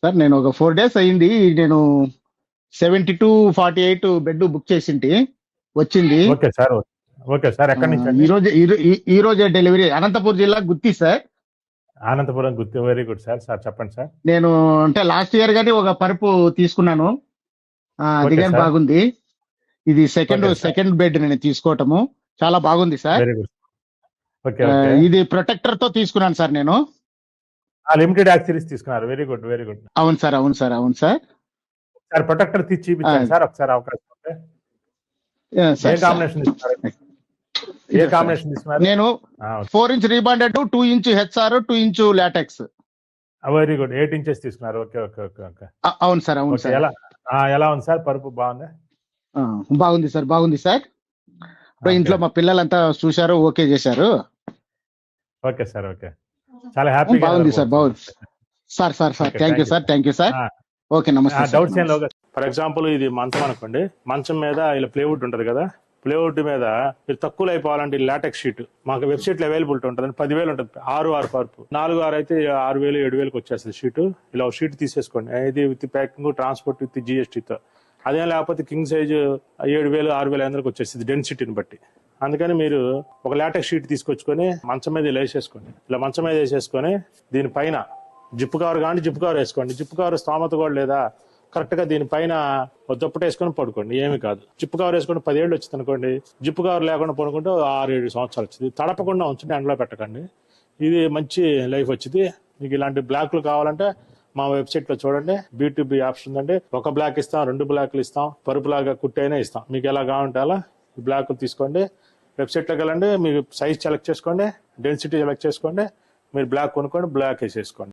Sir నేను ఒక 4 days అయ్యింది. నేను 72-48 బెడ్ బుక్ చేసింటి, వచ్చింది. Okay sir. Okay sir. ఆ, ఎక్కడి నుంచి ఈ అండి? రోజు ఈ రోజే డెలివరీ. అనంతపూర్ జిల్లా గుత్తి సార్. అనంతపురం గుర్తు. Very good sir. సార్ చెప్పండి సార్. నేను అంటే లాస్ట్ ఇయర్ గానీ ఒక పరుపు తీసుకున్నాను. అది ఓకే కానీ సార్. బాగుంది. ఇది ఓకే సార్. సెకండ్ బెడ్ నేను తీసుకోవటము చాలా బాగుంది sir. Very good. Okay okay. ఇది ప్రొటెక్టర్ తో తీసుకున్నాను సార్ నేను. లిమిటెడ్ యాక్ట్ సిరీస్ తీసుకున్నారు. Very good very good. అవును సార్, అవును సార్, అవును సార్. సార్ ప్రొటెక్టర్ తీసి చూపించండి సార్ ఒకసారి అవకాశం ఉంటే. ఏ సార్ కాంబినేషన్ తీసుకున్నారు? ఏ కాంబినేషన్ తీసుకున్నారు? నేను 4 inch rebonded, 2 inch HR, 2 inch LaTeX. Very good. 8 inches తీసుకున్నారు. Okay okay okay okay. అవును సార్, అవును ఓకే. సార్. ఎలా ఉంది సార్ పరుపు? బాగుందా? బాగుంది సార్, బాగుంది సార్. ఇప్పుడు ఓకే. ఇంట్లో మా పిల్లలంతా చూశారు, ఓకే చేశారు. Okay sir. ఓకే. చాలా హ్యాపీగా బాగుంది సార్, బాగుంది sir. Okay, thank you sir, thank you sir. Okay, నమస్తే సార్. డౌట్స్ ఏం లేవు. ఫర్ ఎగ్జాంపుల్ ఇది మంచం అనుకోండి. మంచం మీద ఇలా ప్లేవుడ్ ఉంటది కదా, ప్లేవుడ్ మీద మీరు తక్కువలో అయిపోవాలంటే లాటెక్స్ షీట్ మాకు వెబ్సైట్ లో అవైలబిలిటీ ఉంటుంది. 10,000 ఉంటుంది. 6 పరుపు, 4 అయితే 6,000 7,000కి వచ్చేస్తుంది షీట్. ఇలా ఒక షీట్ తీసేసుకోండి. ఇది విత్ ప్యాకింగ్, ట్రాన్స్పోర్ట్ విత్ జిఎస్టీతో. అదేం లేకపోతే కింగ్ సైజ్ 7,000 6,500కి వచ్చేస్తుంది డెన్సిటీని బట్టి. అందుకని మీరు ఒక లాటెక్స్ షీట్ తీసుకొచ్చుకొని మంచం మీద ఇలా వేసేసుకోండి. ఇలా మంచం మీద వేసేసుకొని దీనిపైన జిప్పు కవర్ కానీ జిప్పు కవర్ వేసుకోండి. జిప్పు కవర్ స్తోమత కూడా లేదా, కరెక్ట్ గా దీనిపైన దుప్పటి వేసుకొని పడుకోండి, ఏమి కాదు. జిప్పు కవర్ వేసుకొని 10 ఏళ్ళు వచ్చింది అనుకోండి, జిప్పు కవర్ లేకుండా పడుకుంటే 6-7 సంవత్సరాలు వచ్చింది. తడపకుండా ఉంచండి, ఎండలో పెట్టకండి. ఇది మంచి లైఫ్ వచ్చింది. మీకు ఇలాంటి బ్లాక్లు కావాలంటే మా వెబ్సైట్ లో చూడండి. B2B ఆప్షన్ ఉందండి. ఒక బ్లాక్ ఇస్తాం, 2 బ్లాక్లు ఇస్తాం, పరుపులాగా కుట్టైనా ఇస్తాం. మీకు ఎలా కావాలంటే అలా ఈ బ్లాక్లు తీసుకోండి. వెబ్సైట్ లోకి వెళ్ళండి, మీకు సైజ్ సెలెక్ట్ చేసుకోండి, డెన్సిటీ సెలెక్ట్ చేసుకోండి, మీరు బ్లాక్ కొనుక్కోండి, బ్లాక్ వేసేసుకోండి.